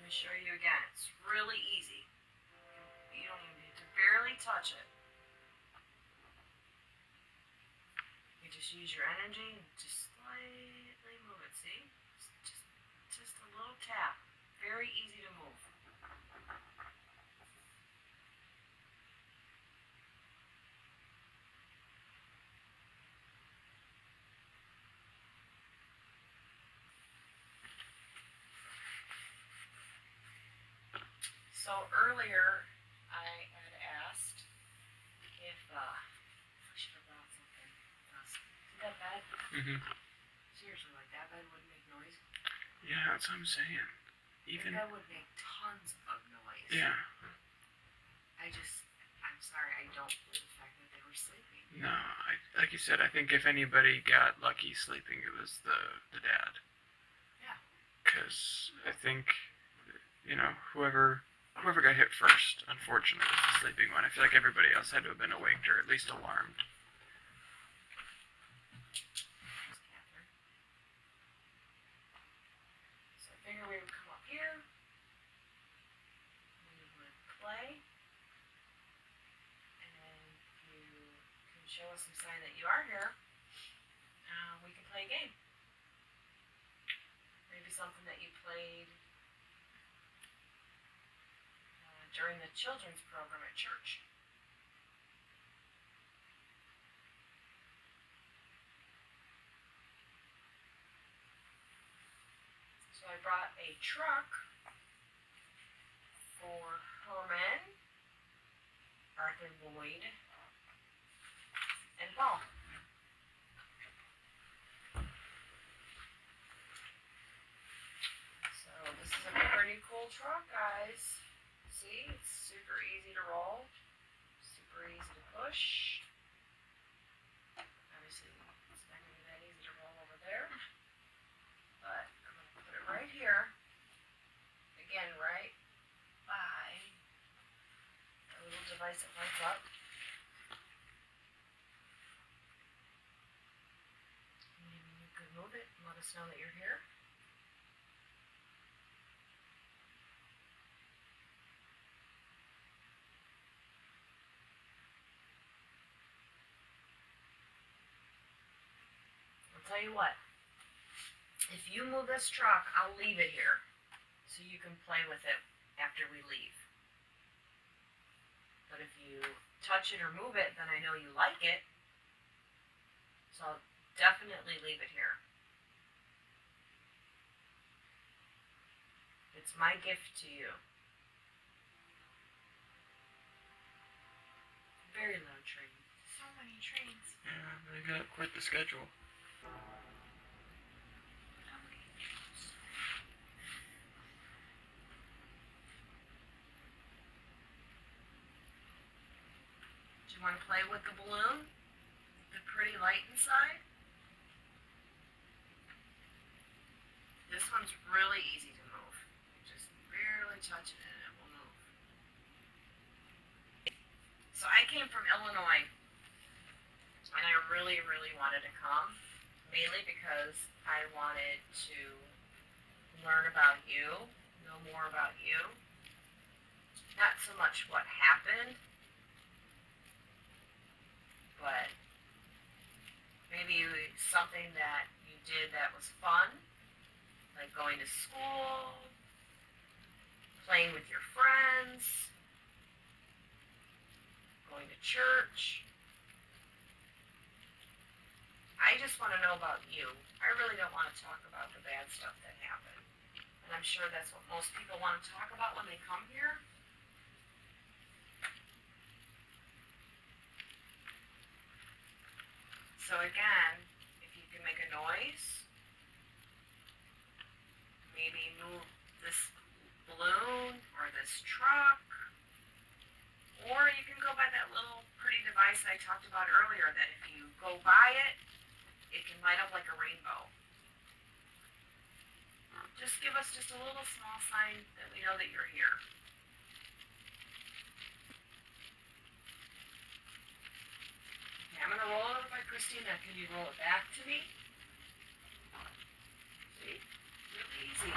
me show you again. It's really easy. You don't even need to barely touch it. You just use your energy and just slightly move it, see? Just a little tap. Very easy to move. So earlier, I had asked if, I should have brought something. See that bed? Mm-hmm. Seriously, like that bed wouldn't make noise? Yeah, that's what I'm saying. Even that would make tons of noise. Yeah. I'm sorry, I don't believe the fact that they were sleeping. No, like you said, I think if anybody got lucky sleeping, it was the dad. Yeah. Because I think, whoever got hit first, unfortunately, was the sleeping one. I feel like everybody else had to have been awake or at least alarmed. So I figured we would come up here. We would play. And you can show us some sign that you are here. We can play a game. Maybe something that you played during the children's program at church. So I brought a truck for Herman, Arthur Lloyd, and Paul. So this is a pretty cool truck, guys. See, it's super easy to roll, super easy to push. Obviously, it's not going to be that easy to roll over there. But I'm going to put it right here. Again, right by a little device that lights up. Maybe you could move it and let us know that you're here. Tell you what, if you move this truck, I'll leave it here so you can play with it after we leave. But if you touch it or move it, then I know you like it. So I'll definitely leave it here. It's my gift to you. Very low train. So many trains. Yeah, they got quite the schedule. Do you want to play with the balloon? The pretty light inside? This one's really easy to move. Just barely touch it and it will move. So I came from Illinois and I really, really wanted to come, mainly because I wanted to learn about you, know more about you. Not so much what happened, but maybe something that you did that was fun, like going to school, playing with your friends, going to church. I just want to know about you. I really don't want to talk about the bad stuff that happened. And I'm sure that's what most people want to talk about when they come here. So again, if you can make a noise, maybe move this balloon or this truck, or you can go by that little pretty device I talked about earlier that if you go by it, it can light up like a rainbow. Just give us just a little small sign that we know that you're here. Okay, I'm going to roll it over by Christina. Can you roll it back to me? See? Really easy.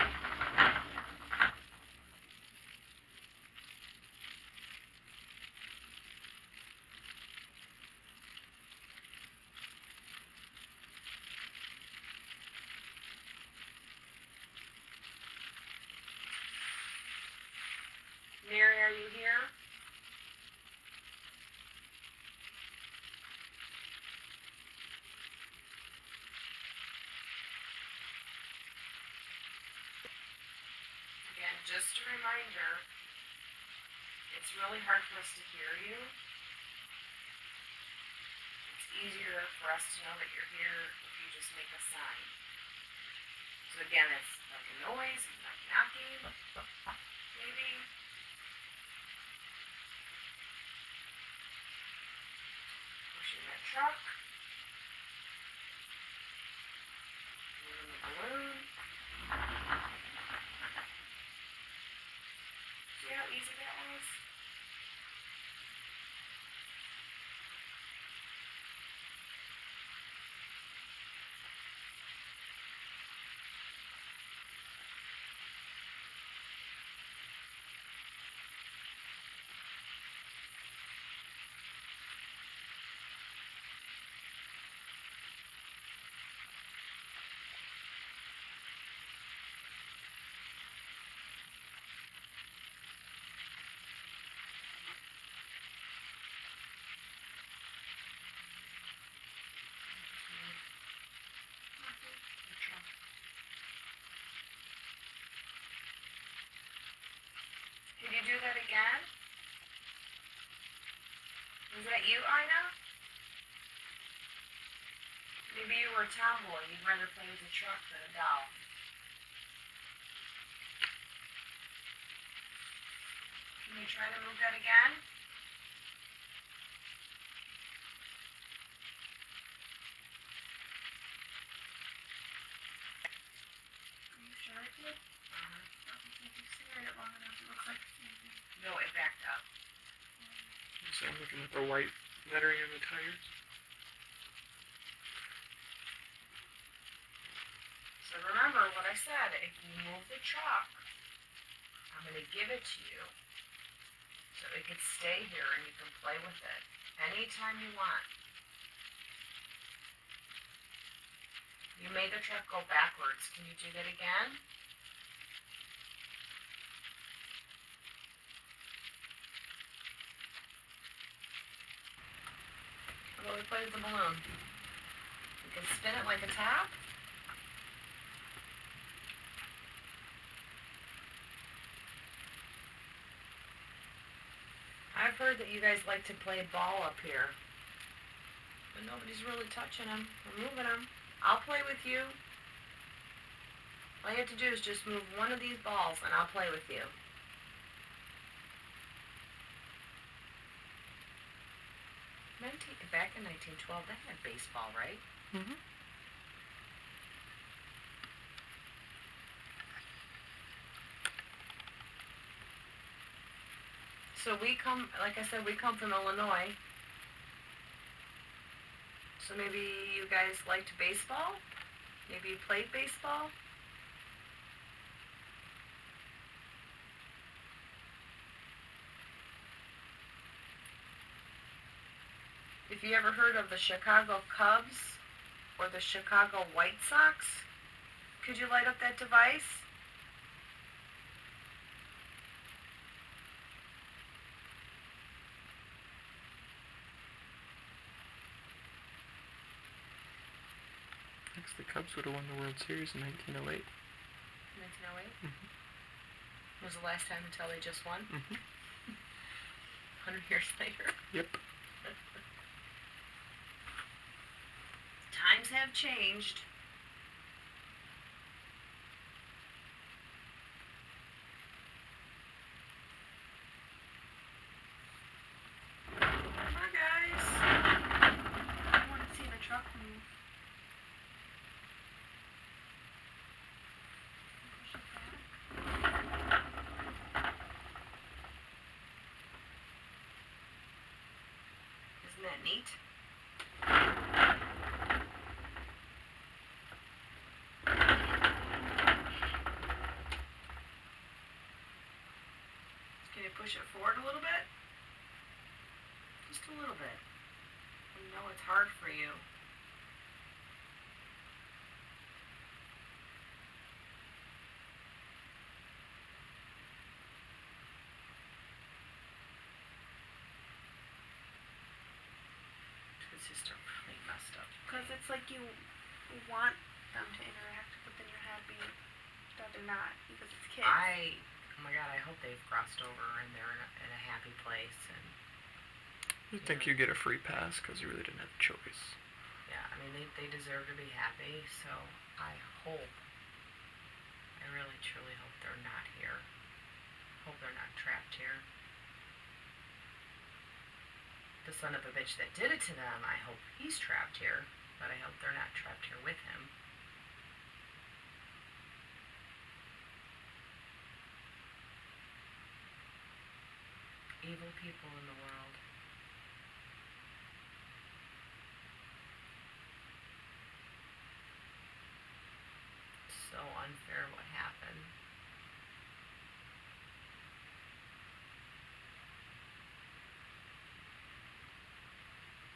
Mary, are you here? Again, just a reminder, it's really hard for us to hear you. It's easier for us to know that you're here if you just make a sign. So again, it's like a noise, like knocking, maybe. Pushing that truck. Moving the balloon. See how easy that was? Did you do that again? Was that you, Ina? Maybe you were a tomboy. You'd rather play with a truck than a doll. Can you try to move that again? Are you sure it did? I don't think you stared at it long enough. It looks like maybe. No, it backed up. So I'm looking at the white lettering on the tires. So remember what I said. If you move the truck, I'm going to give it to you. So it can stay here and you can play with it anytime you want. You made the truck go backwards. Can you do that again? How about we play with the balloon? You can spin it like a top. I've heard that you guys like to play ball up here. But nobody's really touching them or moving them. I'll play with you. All you have to do is just move one of these balls and I'll play with you. Back in 1912, they had baseball, right? Mm-hmm. So we come, like I said, we come from Illinois. So maybe you guys liked baseball? Maybe you played baseball? If you ever heard of the Chicago Cubs or the Chicago White Sox, could you light up that device? Next, the Cubs would have won the World Series in 1908. 1908? Mm-hmm. Was the last time until they just won? Mm-hmm. 100 years later. Yep. Times have changed. Come on, guys. I want to see the truck move. Push it back. Isn't that neat? Can you push it forward a little bit? Just a little bit. I know it's hard for you. just a really messed up. Because it's like you want them to interact, but then you're happy that they're not because it's kids. Oh my god, I hope they've crossed over and they're in a happy place. And You'd think you get a free pass because you really didn't have a choice. yeah, I mean, they deserve to be happy, so I really truly hope they're not here. Hope they're not trapped here. The son of a bitch that did it to them, I hope he's trapped here, but I hope they're not trapped here with him. Evil people in the world. So unfair what happened.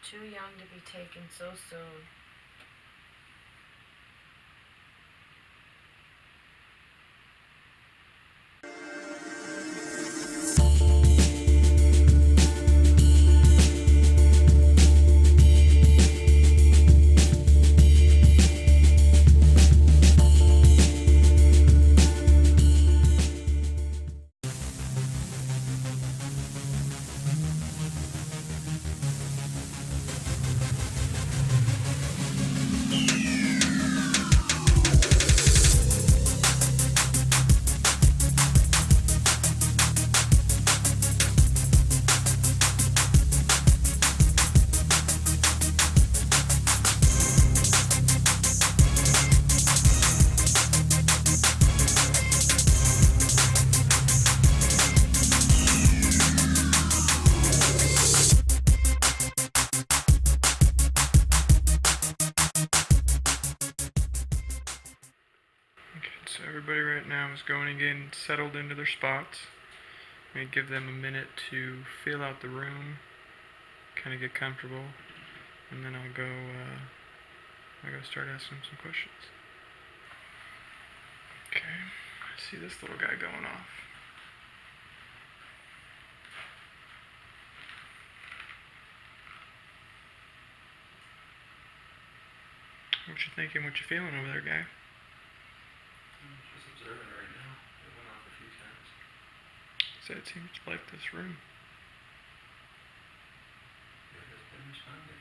Too young to be taken so soon. So everybody right now is going to get settled into their spots. I'm going to give them a minute to feel out the room, kind of get comfortable, and then I'll go start asking them some questions. Okay, I see this little guy going off. What you thinking? What you feeling over there, guy? I'm just observing right now. It went off a few times. So it seems to like this room. It has been responding.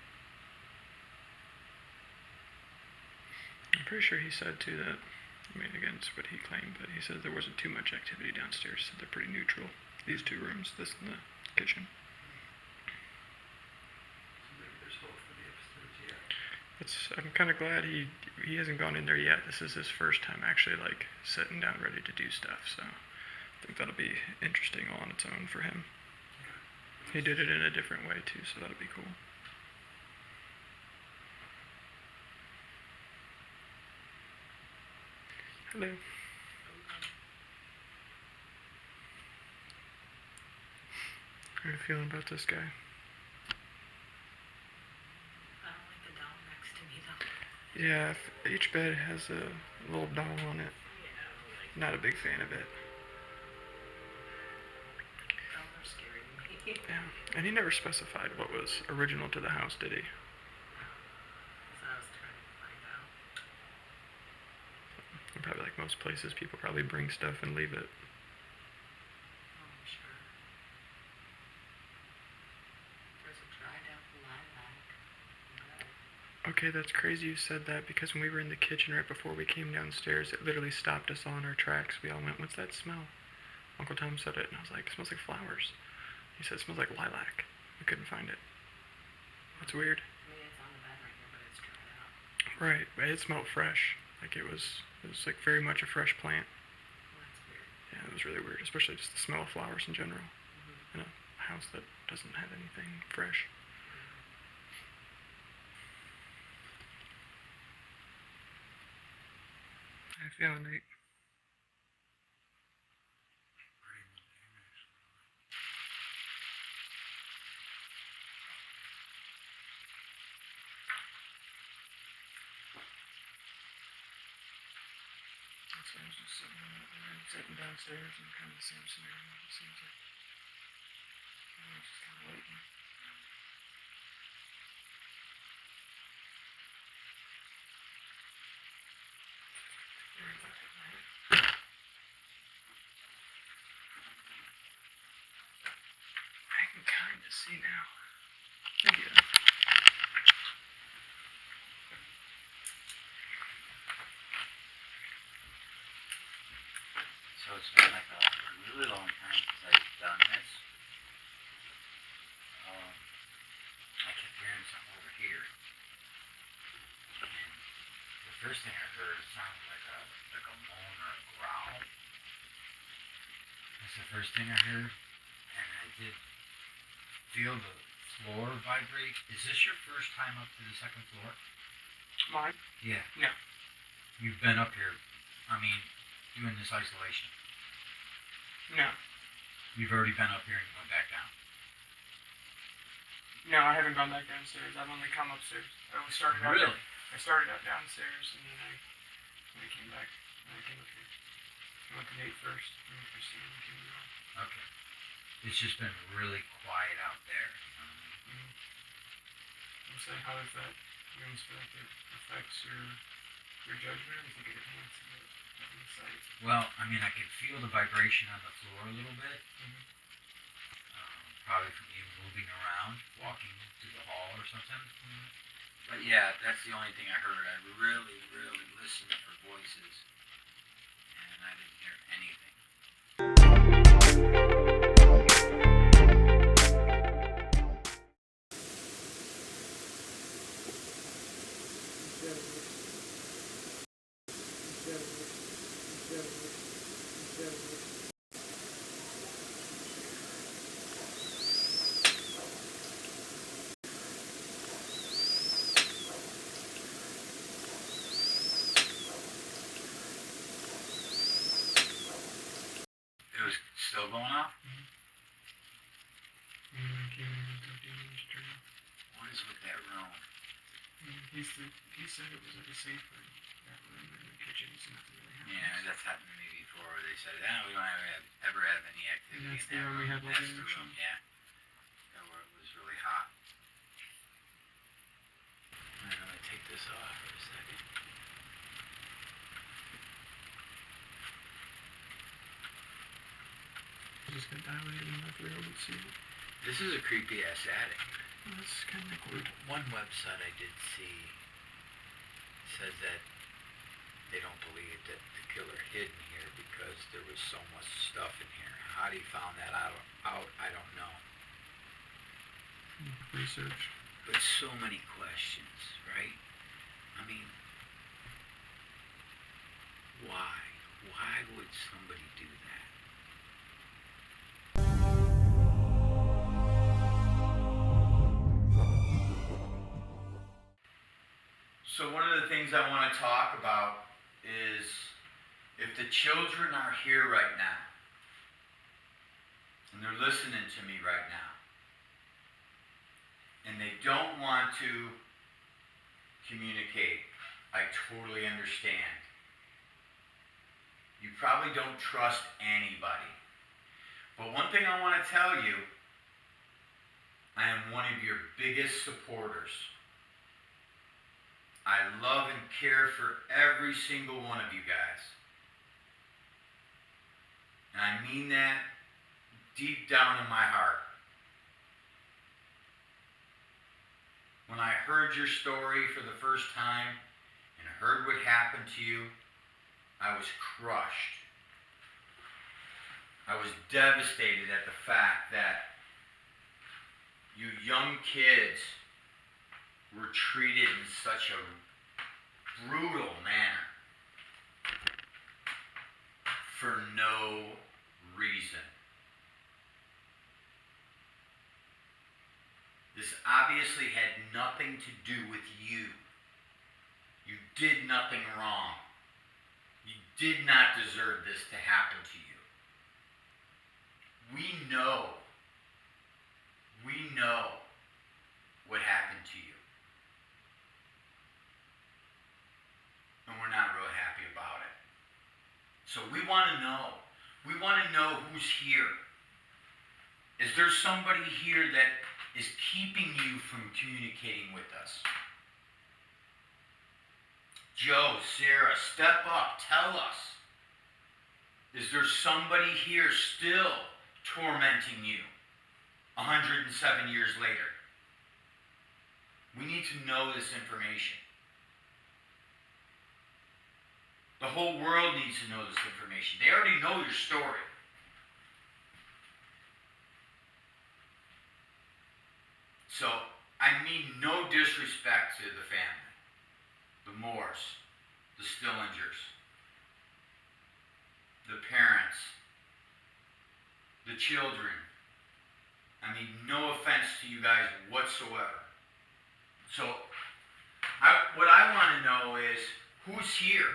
I'm pretty sure he said too that, I mean, against what he claimed, but he said there wasn't too much activity downstairs. He said they're pretty neutral. These two rooms, this and the kitchen. So maybe there's hope for the upstairs yet. I'm kind of glad he hasn't gone in there yet. This is his first time actually like sitting down ready to do stuff. So I think that'll be interesting all on its own for him. He did it in a different way too, so that'll be cool. Hello. How are you feeling about this guy? I don't like the doll next to me though. Yeah, each bed has a little doll on it. Yeah, Not a big fan of it. dolls are scary to me. Yeah, and he never specified what was original to the house, did he? That's what I was trying to find out. And probably like most places, people probably bring stuff and leave it. Oh, I'm sure. There's a dried up lilac. Okay, that's crazy you said that because when we were in the kitchen right before we came downstairs, it literally stopped us all in our tracks. We all went, "What's that smell?" Uncle Tom said it, and I was like, "It smells like flowers." He said, "It smells like lilac." We couldn't find it. That's weird. I mean, it's on the bed right here, but it's dried out. Right, but it smelled fresh. Like it was like very much a fresh plant. Well, that's weird. Yeah, it was really weird, especially just the smell of flowers in general. Mm-hmm. In a house that doesn't have anything fresh. How you feeling, Nate? Pretty mundane, actually. So I was just sitting downstairs and kind of the same scenario. It seems like I was just kind of waiting. So it's been like a really long time since I've done this. I kept hearing something over here. And the first thing I heard sounded like a moan or a growl. That's the first thing I heard. And I did feel the floor vibrate. Is this your first time up to the second floor? Mine? Yeah. No. You've been up here, I mean, doing this isolation. No. You've already been up here and you went back down. No, I haven't gone back downstairs. I've only come upstairs. I started out. Really? I started out downstairs and then I came back. And I came up here. I went to Nate first. And then Christine came down. Okay. It's just been really quiet out there. You know what I mean? I'm saying, how does that? You almost feel like it affects your judgment, or you think it enhances it? Insight. Well, I mean, I could feel the vibration on the floor a little bit. Probably from you moving around, walking through the hall or something. But yeah, that's the only thing I heard. I really, really listened for voices, and I didn't hear anything. It was still going off? What is with that room? He said it was like a safe room. That room in the kitchen is nothing really happens. Yeah, that's happened to me before. They said, we don't ever have any activity And that's in that the room we room. had That's living the room. room, yeah. That where it was really hot. I'm gonna take this off for a second. Just gonna dilate it in my throat and see. This is a creepy ass attic. Well, that's kind of cool. One website I did see says that they don't believe that the killer hid in here because there was so much stuff in here. How he found that out, I don't know. Research. But so many questions, right? I mean, why? Why would somebody do that? So one of the things I want to talk about is if the children are here right now, and they're listening to me right now, and they don't want to communicate, I totally understand. You probably don't trust anybody. But one thing I want to tell you, I am one of your biggest supporters. I love and care for every single one of you guys. And I mean that deep down in my heart. When I heard your story for the first time and heard what happened to you, I was crushed. I was devastated at the fact that you young kids were treated in such a brutal manner for no reason. This obviously had nothing to do with you. You did nothing wrong. You did not deserve this to happen to you. We know what happened to you. And we're not real happy about it. So we want to know. We want to know who's here. Is there somebody here that is keeping you from communicating with us? Joe, Sarah, step up. Tell us. Is there somebody here still tormenting you 107 years later? We need to know this information. The whole world needs to know this information. They already know your story. So, I mean no disrespect to the family. The Moores, the Stillingers, the parents, the children. I mean, no offense to you guys whatsoever. So, what I want to know is who's here,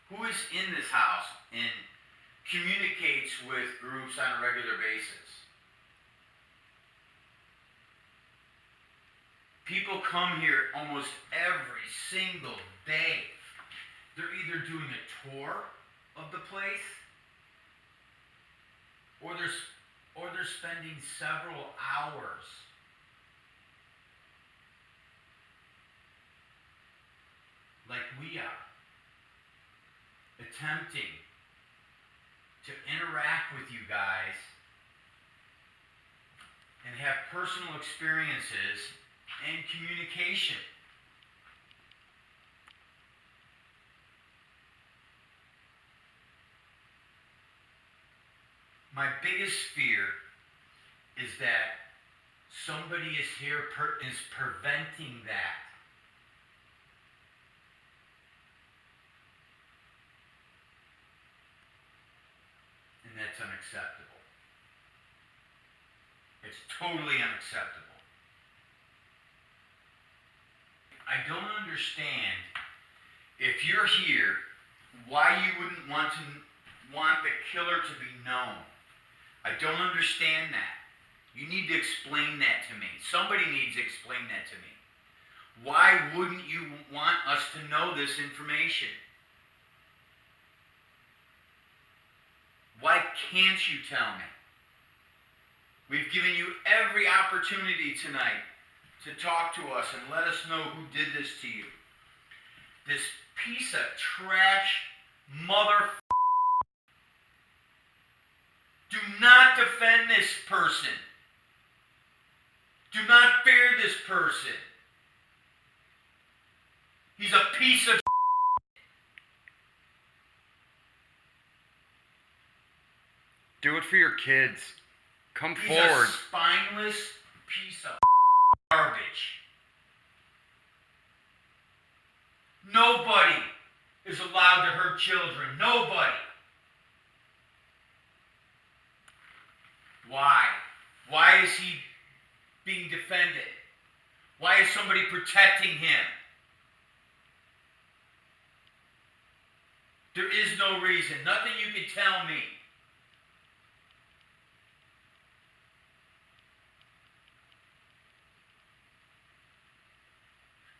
who is in this house and communicates with groups on a regular basis. People come here almost every single day. They're either doing a tour of the place, or they're spending several hours like we are, attempting to interact with you guys and have personal experiences and communication. My biggest fear is that somebody is here is preventing that. And that's unacceptable. It's totally unacceptable. I don't understand, if you're here, why you wouldn't want the killer to be known. I don't understand that. You need to explain that to me. Somebody needs to explain that to me. Why wouldn't you want us to know this information? Why can't you tell me? We've given you every opportunity tonight to talk to us and let us know who did this to you. This piece of trash mother. Do not defend this person. Do not fear this person. He's a piece of. Do it for your kids. Come He's forward. a spineless piece of garbage. Nobody is allowed to hurt children. Nobody. Why? Why is he being defended? Why is somebody protecting him? There is no reason. Nothing you can tell me.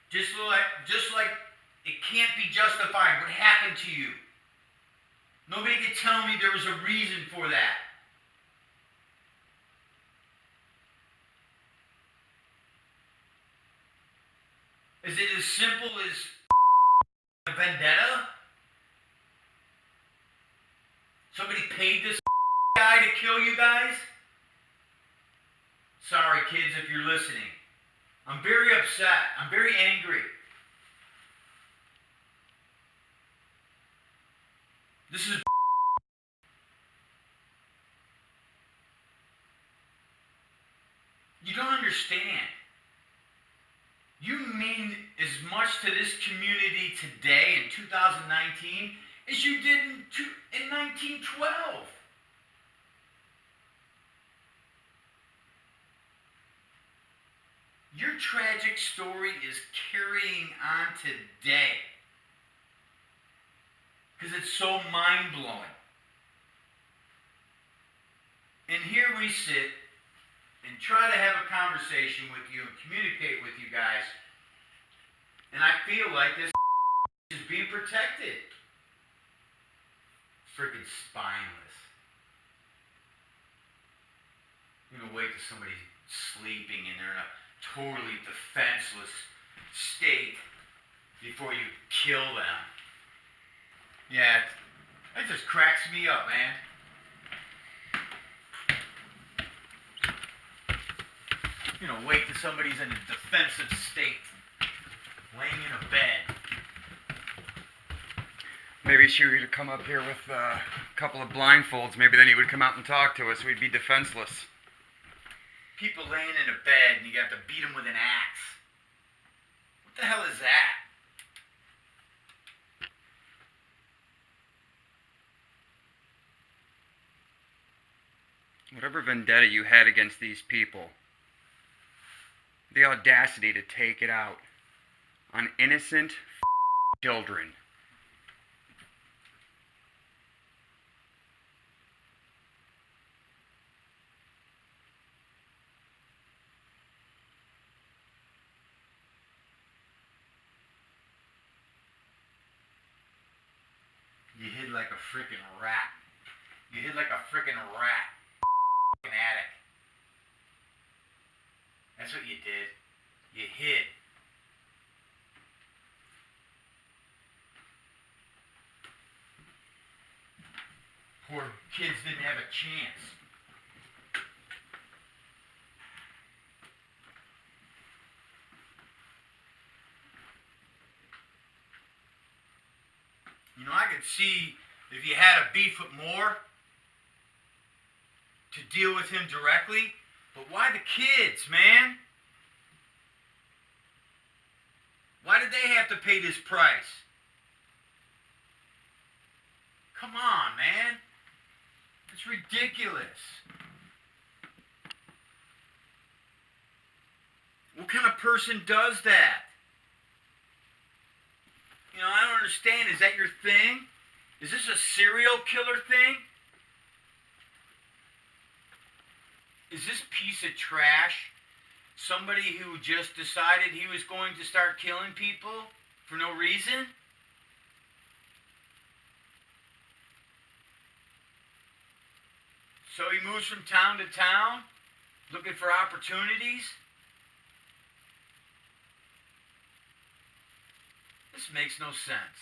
Just like it can't be justified what happened to you. Nobody can tell me there was a reason for that. Is it as simple as a vendetta? Somebody paid this guy to kill you guys? Sorry, kids, if you're listening. I'm very upset. I'm very angry. This is. You don't understand. You mean as much to this community today in 2019 as you did in 1912. Your tragic story is carrying on today because it's so mind-blowing. And here we sit and try to have a conversation with you and communicate with you guys, and I feel like this is being protected. Freaking spineless. You're gonna wait till somebody's sleeping and they're in a totally defenseless state before you kill them. Yeah, that just cracks me up, man. You know, wait till somebody's in a defensive state, laying in a bed. Maybe she would come up here with a couple of blindfolds. Maybe then he would come out and talk to us. We'd be defenseless. People laying in a bed and you got to beat them with an axe. What the hell is that? Whatever vendetta you had against these people, the audacity to take it out on innocent children. You hid like a freaking rat. You hid like a freaking rat. Attic. That's what you did. You hid. Poor kids didn't have a chance. You know, I could see if you had a beef with Moore to deal with him directly, but why the kids, man? Why did they have to pay this price? Come on, man. It's ridiculous. What kind of person does that? You know, I don't understand. Is that your thing? Is this a serial killer thing? Is this piece of trash somebody who just decided he was going to start killing people for no reason? So he moves from town to town looking for opportunities? This makes no sense.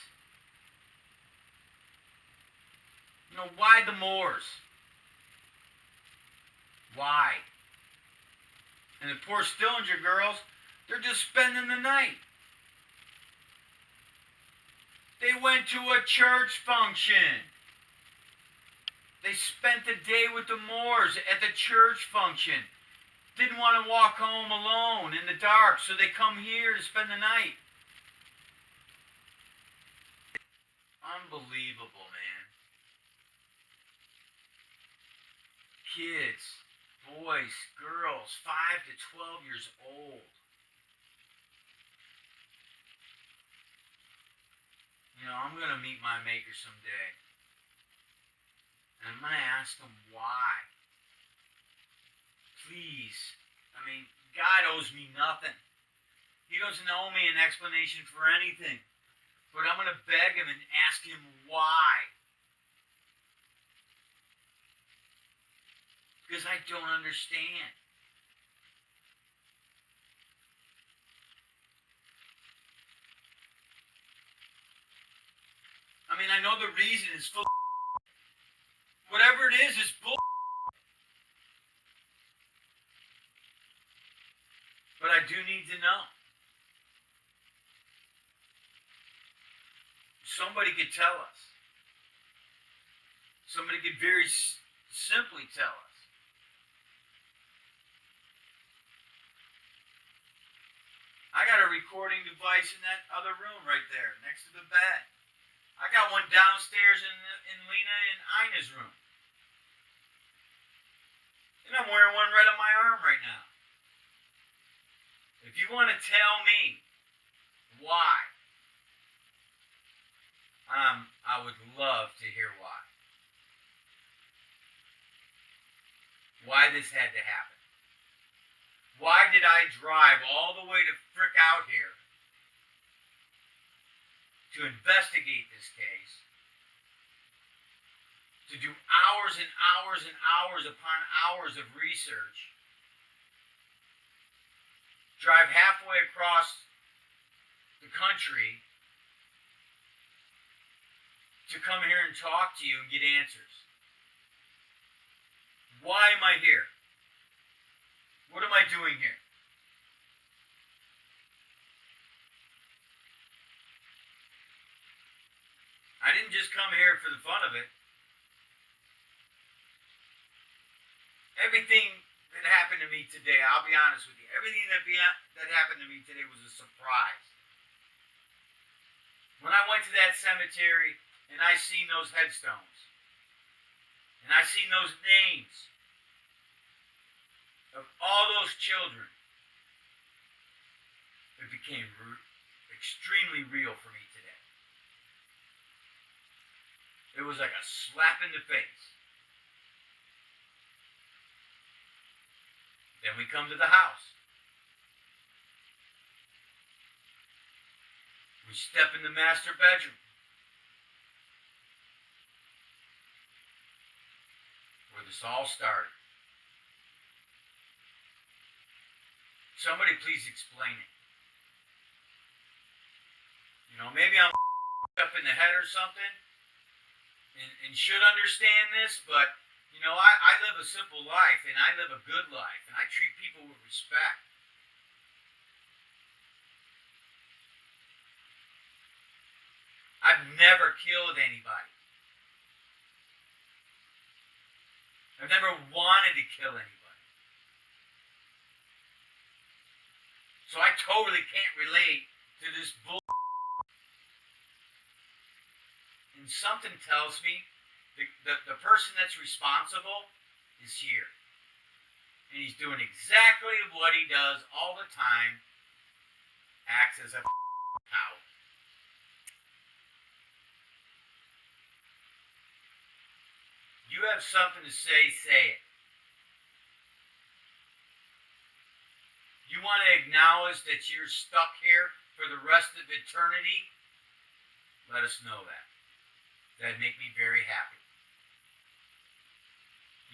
You know, why the Moors? Why? And the poor Stillinger girls, they're just spending the night. They went to a church function. They spent the day with the Moors at the church function. Didn't want to walk home alone in the dark, so they come here to spend the night. Unbelievable, man. Kids, boys, girls, 5 to 12 years old. You know, I'm going to meet my maker someday. And I'm going to ask him why. Please. I mean, God owes me nothing. He doesn't owe me an explanation for anything. But I'm going to beg him and ask him why. Because I don't understand. I mean, I know the reason is full. Whatever it is bull. But I do need to know. Somebody could tell us. Somebody could very simply tell us. I got a recording device in that other room right there, next to the bed. I got one downstairs in Lena and Ina's room. And I'm wearing one right on my arm right now. If you want to tell me why, I would love to hear why. Why this had to happen. Why did I drive all the way to frick out here to investigate this case? To do hours and hours and hours upon hours of research. Drive halfway across the country to come here and talk to you and get answers. Why am I here? What am I doing here? I didn't just come here for the fun of it. Everything that happened to me today, I'll be honest with you, everything that happened to me today was a surprise. When I went to that cemetery and I seen those headstones, and I seen those names of all those children, it became extremely real for me today. It was like a slap in the face. Then we come to the house. We step in the master bedroom. Where this all started. Somebody please explain it. You know, maybe I'm up in the head or something and should understand this, but you know, I live a simple life, and I live a good life, and I treat people with respect. I've never killed anybody. I've never wanted to kill anybody. So I totally can't relate to this bull. And something tells me the person that's responsible is here. And he's doing exactly what he does all the time. Acts as a coward. You have something to say it. You want to acknowledge that you're stuck here for the rest of eternity? Let us know that. That'd make me very happy.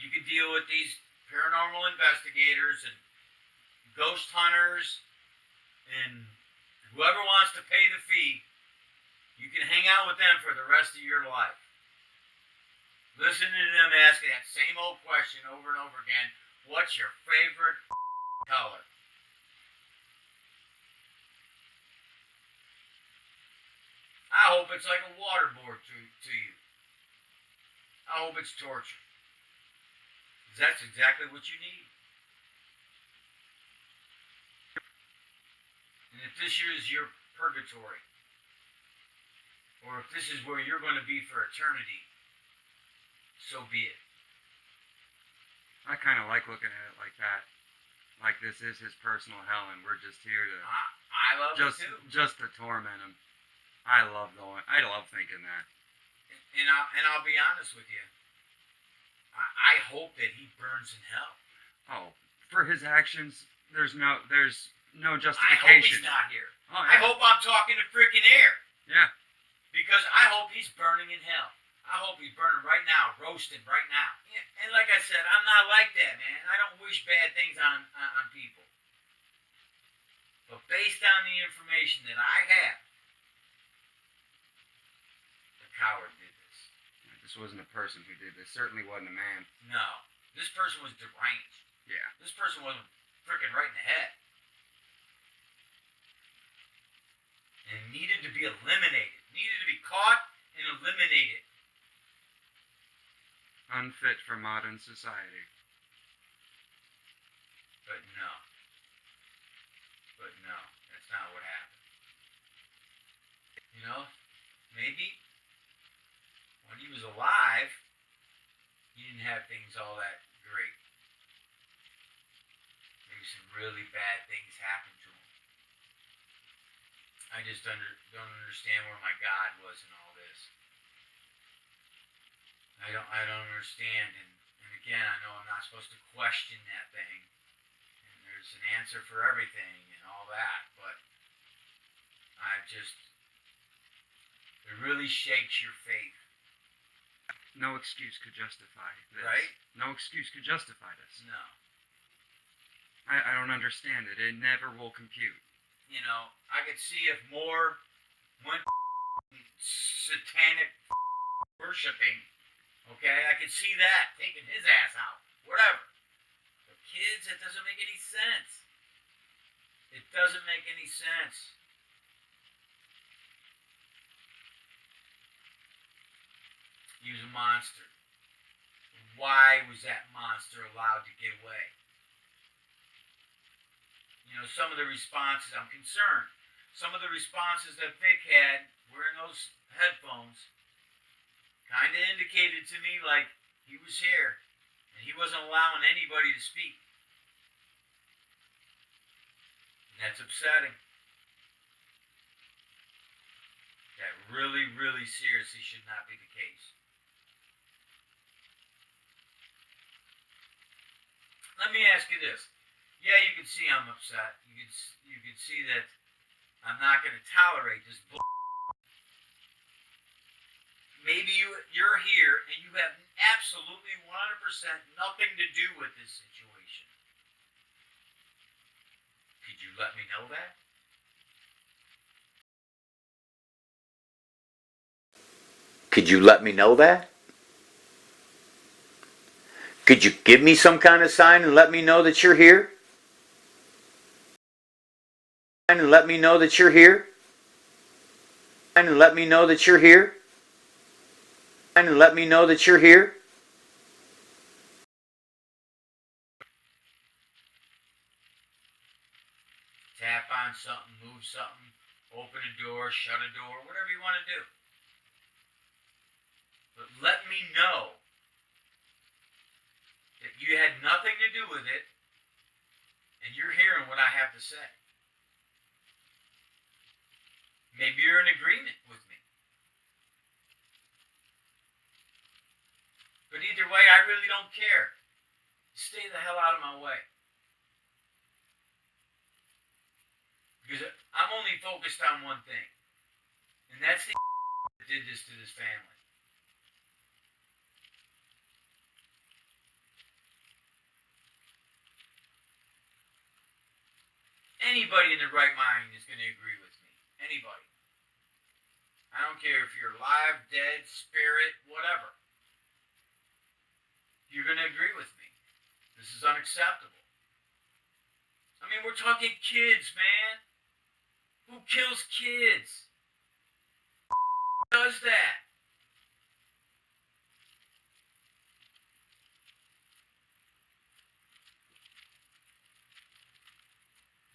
You could deal with these paranormal investigators and ghost hunters and whoever wants to pay the fee. You can hang out with them for the rest of your life. Listen to them asking that same old question over and over again. What's your favorite color? I hope it's like a waterboard to you. I hope it's torture. Because that's exactly what you need. And if this is your purgatory, or if this is where you're going to be for eternity, so be it. I kind of like looking at it like that. Like this is his personal hell, and we're just here to I love it too. Just to torment him. I love thinking that. And I'll be honest with you. I hope that he burns in hell. Oh, for his actions, there's no I justification. hope he's not here. Oh, I yeah. hope I'm talking to freaking air. Yeah. Because I hope he's burning in hell. I hope he's burning right now, roasting right now. Yeah, and like I said, I'm not like that, man. I don't wish bad things on people. But based on the information that I have, the coward did this. This wasn't a person who did this. Certainly wasn't a man. No. This person was deranged. Yeah. This person wasn't freaking right in the head. And needed to be eliminated. Needed to be caught and eliminated. Unfit for modern society. But no. That's not what happened. You know, maybe when he was alive, he didn't have things all that great. Maybe some really bad things happened to him. I just don't understand where my God was in all this. I don't understand, and again, I know I'm not supposed to question that thing, and there's an answer for everything and all that, but it really shakes your faith. No excuse could justify this. Right? No excuse could justify this. No. I don't understand it. It never will compute. You know, I could see if more went satanic worshiping, okay? I could see that, taking his ass out, whatever. But kids, it doesn't make any sense. It doesn't make any sense. monster. Why was that monster allowed to get away? You know, some of the responses, I'm concerned. Some of the responses that Vic had wearing those headphones kind of indicated to me like he was here and he wasn't allowing anybody to speak. And that's upsetting. That really, really seriously should not be the case. Let me ask you this. Yeah, you can see I'm upset. You can see that I'm not going to tolerate this bull. Maybe you're here and you have absolutely 100% nothing to do with this situation. Could you let me know that? Could you let me know that? Could you give me some kind of sign and let me know that you're here? And let me know that you're here? And let me know that you're here? And let me know that you're here? Tap on something, move something, open a door, shut a door, whatever you want to do. But let me know that you had nothing to do with it and you're hearing what I have to say. Maybe you're in agreement with me. But either way, I really don't care. Stay the hell out of my way. Because I'm only focused on one thing. And that's the that did this to this family. Anybody in their right mind is going to agree with me. Anybody. I don't care if you're alive, dead, spirit, whatever. You're going to agree with me. This is unacceptable. I mean, we're talking kids, man. Who kills kids? Who does that?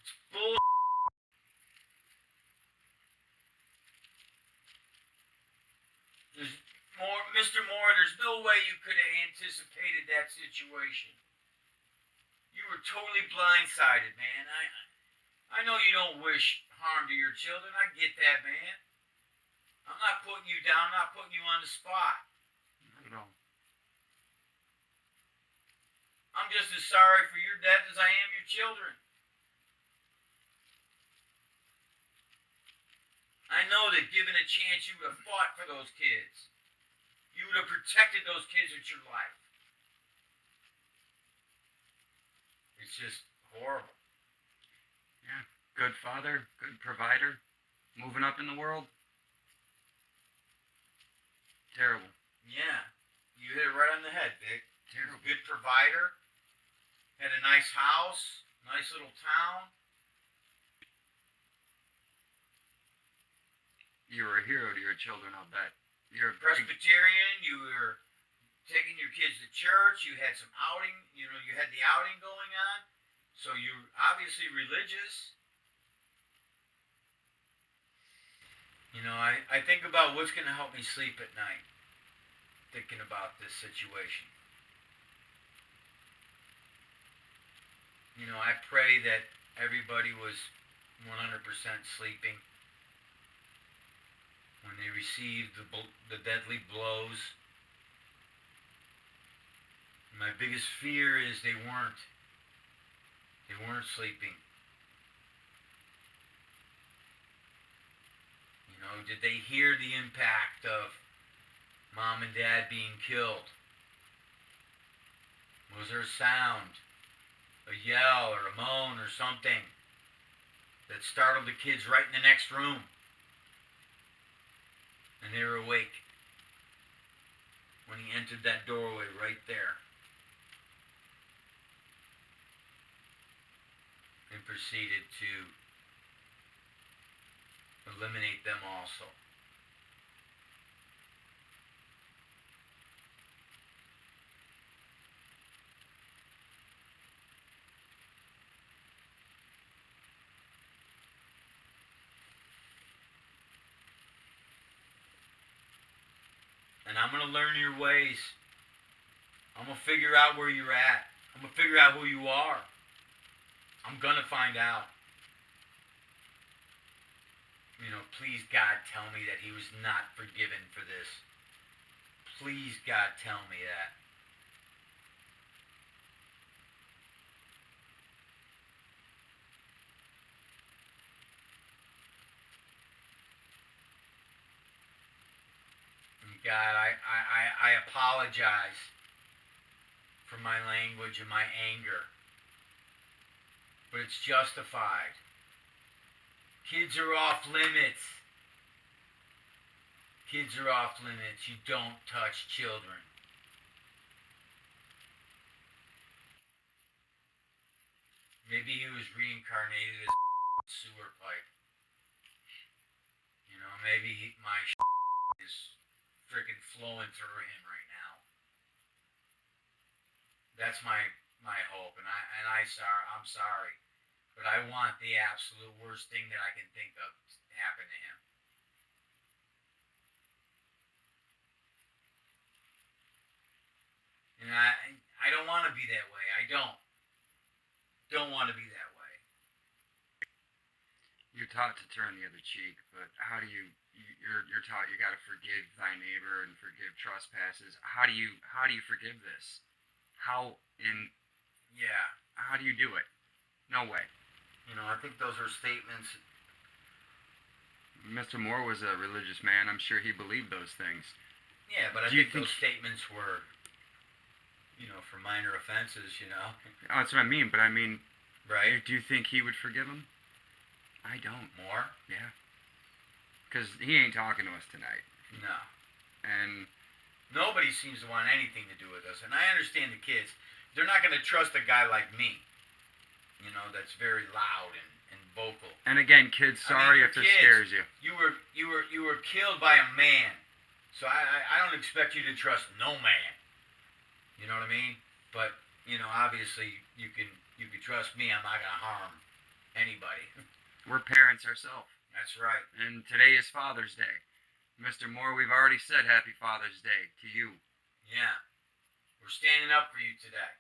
It's bull. Mr. Moore, there's no way you could have anticipated that situation. You were totally blindsided, man. I know you don't wish harm to your children. I get that, man. I'm not putting you down. I'm not putting you on the spot. Not at all. I'm just as sorry for your death as I am your children. I know that given a chance, you would have fought for those kids. You would have protected those kids with your life. It's just horrible. Yeah. Good father, good provider, moving up in the world. Terrible. Yeah, you hit it right on the head, Vic. Terrible. Good provider, had a nice house, nice little town. You were a hero to your children, I'll bet. You're a Presbyterian, you were taking your kids to church, you had some outing, you had the outing going on, so you're obviously religious. I think about what's going to help me sleep at night, thinking about this situation. I pray that everybody was 100% sleeping when they received the deadly blows. My biggest fear is they weren't. They weren't sleeping. Did they hear the impact of mom and dad being killed? Was there a sound, a yell or a moan or something that startled the kids right in the next room? And they were awake when he entered that doorway right there and proceeded to eliminate them also. and I'm gonna learn your ways. I'm gonna figure out where you're at. I'm gonna figure out who you are. I'm gonna find out. You know, please God tell me that he was not forgiven for this. Please God tell me that. And God, I apologize for my language and my anger. But it's justified. Kids are off limits. Kids are off limits. You don't touch children. Maybe he was reincarnated as a sewer pipe. You know, maybe my is freaking flowing through him right now. That's my hope, and I'm sorry, but I want the absolute worst thing that I can think of to happen to him. And I don't want to be that way. I don't want to be that way. You're taught to turn the other cheek, but how do you're taught you got to forgive thy neighbor and forgive trespasses. How do you forgive this? How do you do it? No way. You know, I think those are statements. Mr. Moore was a religious man. I'm sure he believed those things. Yeah, but I think those statements were, you know, for minor offenses, you know. Oh, that's what I mean, but I mean, right? Do you think he would forgive him? I don't. More? Yeah. Because he ain't talking to us tonight. No. And nobody seems to want anything to do with us. And I understand the kids. They're not going to trust a guy like me. You know, that's very loud and vocal. And again, kids, sorry if this scares you. You were killed by a man. So I don't expect you to trust no man. You know what I mean? But, you know, obviously you can trust me. I'm not going to harm anybody. We're parents ourselves. That's right. And today is Father's Day. Mr. Moore, we've already said Happy Father's Day to you. Yeah. We're standing up for you today.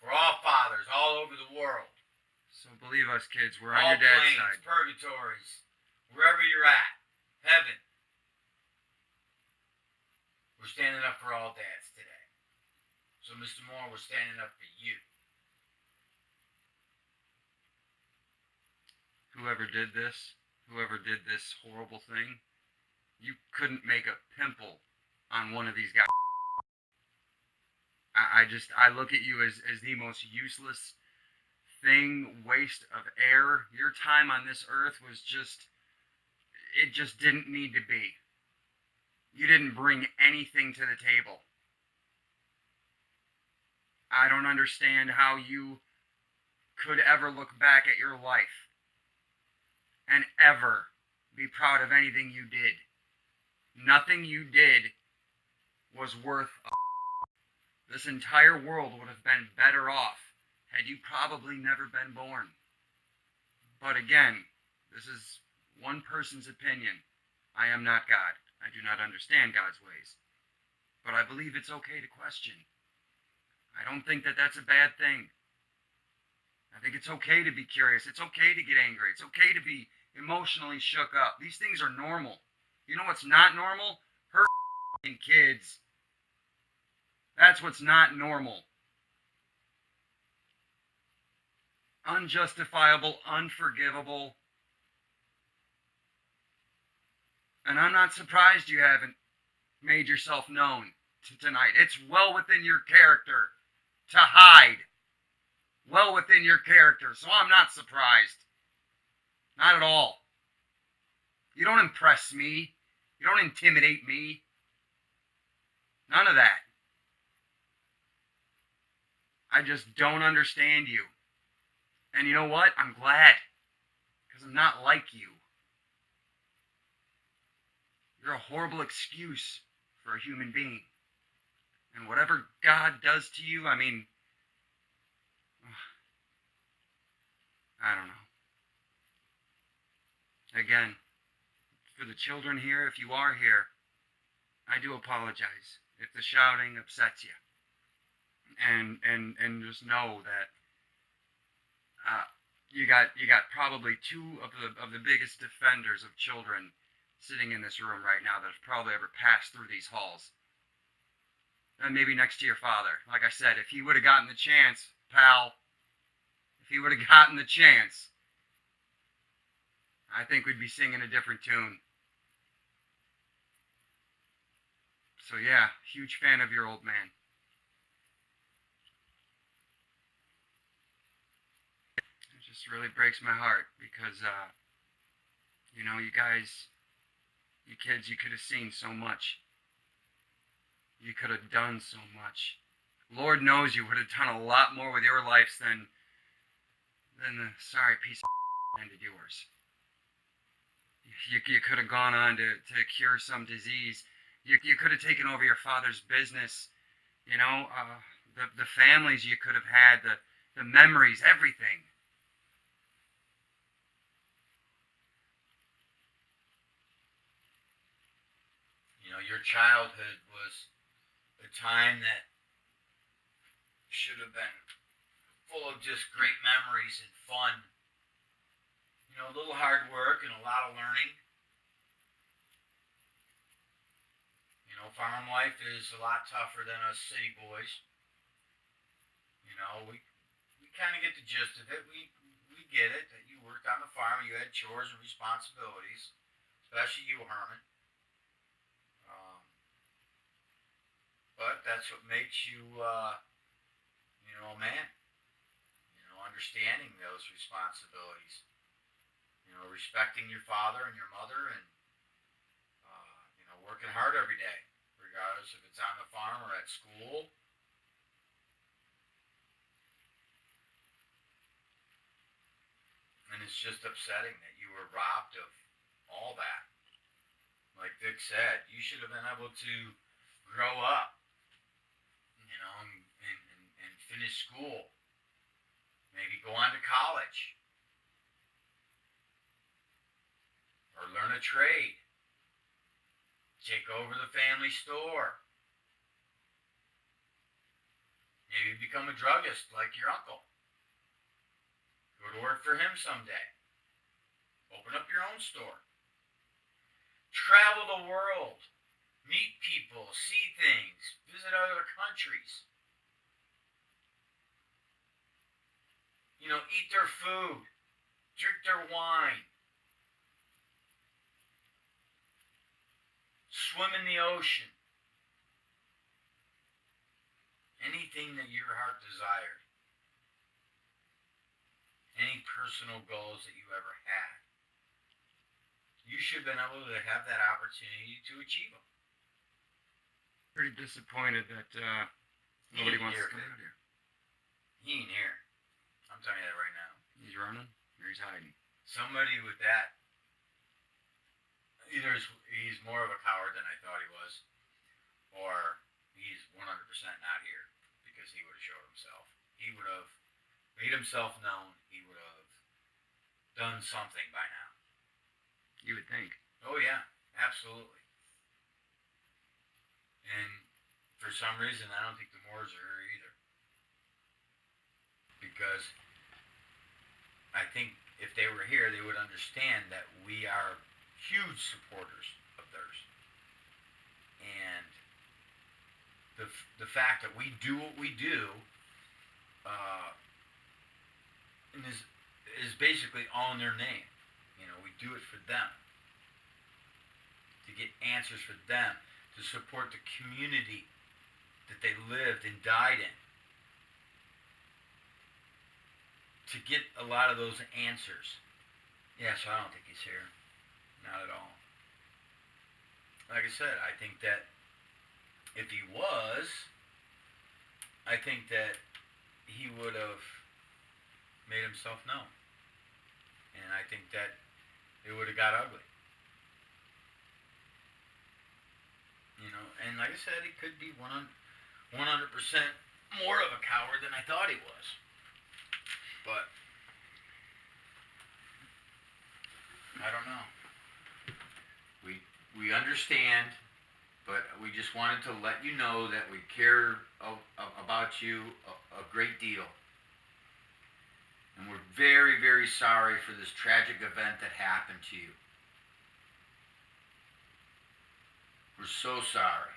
For all fathers all over the world. So believe us, kids, we're all on your dad's planes, side. Purgatories, wherever you're at. Heaven. We're standing up for all dads today. So, Mr. Moore, we're standing up for you. Whoever did this horrible thing, you couldn't make a pimple on one of these guys. I look at you as the most useless thing, waste of air. Your time on this earth was it just didn't need to be. You didn't bring anything to the table. I don't understand how you could ever look back at your life and ever be proud of anything you did. Nothing you did was worth a. This entire world would have been better off had you probably never been born. But again, this is one person's opinion. I am not God. I do not understand God's ways. But I believe it's okay to question. I don't think that that's a bad thing. I think it's okay to be curious. It's okay to get angry. It's okay to be emotionally shook up. These things are normal. You know what's not normal? Hurt kids. That's what's not normal. Unjustifiable, unforgivable. And I'm not surprised you haven't made yourself known tonight. It's well within your character to hide. Well within your character, so I'm not surprised. Not at all. You don't impress me. You don't intimidate me. None of that. I just don't understand you. And you know what? I'm glad. Because I'm not like you. You're a horrible excuse for a human being. And whatever God does to you, I mean, I don't know. Again, for the children here, if you are here, I do apologize if the shouting upsets you. And just know that you got probably two of the biggest defenders of children sitting in this room right now that have probably ever passed through these halls. And maybe next to your father. Like I said, if he would have gotten the chance, pal, if he would have gotten the chance, I think we'd be singing a different tune. So yeah, huge fan of your old man. It just really breaks my heart because, you know, you guys, you kids, you could have seen so much. You could have done so much. Lord knows you would have done a lot more with your lives than the sorry piece of ended yours. You could have gone on to cure some disease. You could have taken over your father's business. You know, the families you could have had, the memories, everything. You know, your childhood was a time that should have been full of just great memories and fun. You know, a little hard work and a lot of learning. You know, farm life is a lot tougher than us city boys. You know, we kind of get the gist of it. We get it that you worked on the farm, you had chores and responsibilities, especially you, Herman. But that's what makes you, you know, a man. You know, understanding those responsibilities. You know, respecting your father and your mother, and you know, working hard every day, regardless if it's on the farm or at school. And it's just upsetting that you were robbed of all that. Like Vic said, you should have been able to grow up, you know, and finish school. Maybe go on to college. Or learn a trade. Take over the family store. Maybe become a druggist like your uncle. Go to work for him someday. Open up your own store. Travel the world. Meet people. See things. Visit other countries. You know, eat their food. Drink their wine. Swim in the ocean. Anything that your heart desired. Any personal goals that you ever had. You should have been able to have that opportunity to achieve them. Pretty disappointed that nobody wants to come out here. He ain't here. I'm telling you that right now. He's running or he's hiding. Somebody with that, either he's more of a coward than I thought he was, or he's 100% not here because he would have showed himself. He would have made himself known. He would have done something by now. You would think. Oh yeah, absolutely. And for some reason, I don't think the Moors are here either. Because I think if they were here, they would understand that we are huge supporters of theirs. And the fact that we do what we do is basically all in their name. You know, we do it for them. To get answers for them. To support the community that they lived and died in. To get a lot of those answers. Yeah, so I don't think he's here. Not at all. Like I said, I think that if he was, I think that he would have made himself known. And I think that it would have got ugly. You know, and like I said, he could be 100% more of a coward than I thought he was. But I don't know. We understand but we just wanted to let you know that we care about you a great deal. And we're very, very sorry for this tragic event that happened to you. We're so sorry.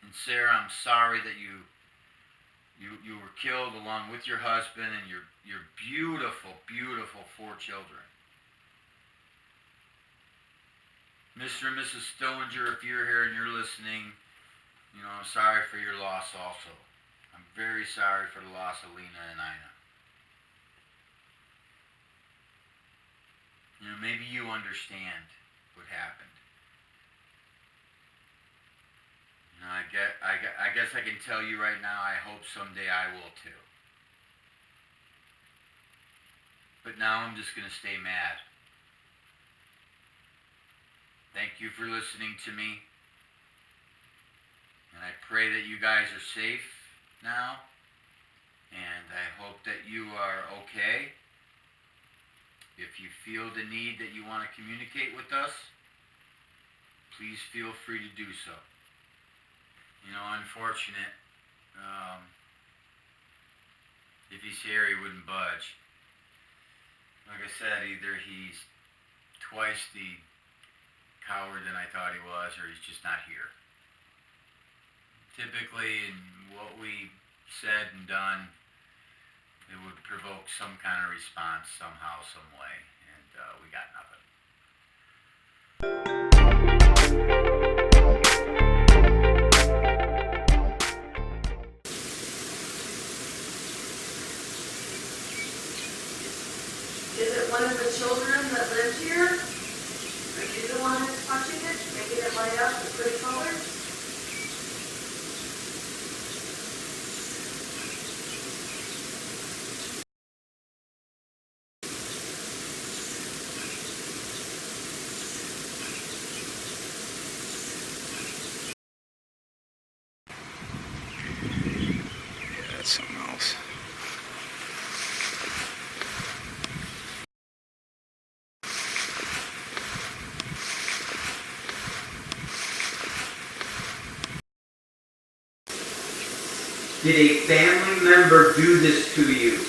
And Sarah, I'm sorry that you were killed along with your husband and your beautiful, beautiful 4 children. Mr. and Mrs. Stillinger, if you're here and you're listening, I'm sorry for your loss also. I'm very sorry for the loss of Lena and Ina. Maybe you understand what happened. I guess I can tell you right now, I hope someday I will too. But now I'm just going to stay mad. Thank you for listening to me. And I pray that you guys are safe now. And I hope that you are okay. If you feel the need that you want to communicate with us, please feel free to do so. Unfortunate. If he's here, he wouldn't budge. Like I said, either he's twice the coward than I thought he was, or he's just not here. Typically, in what we said and done, it would provoke some kind of response somehow, some way, and we got nothing. Is it one of the children that lived here? Are you the one that's touching it, making it light up with pretty colors? Yeah, that's something else. Did a family member do this to you?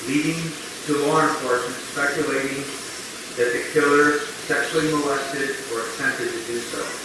Leading to law enforcement speculating that the killer sexually molested or attempted to do so.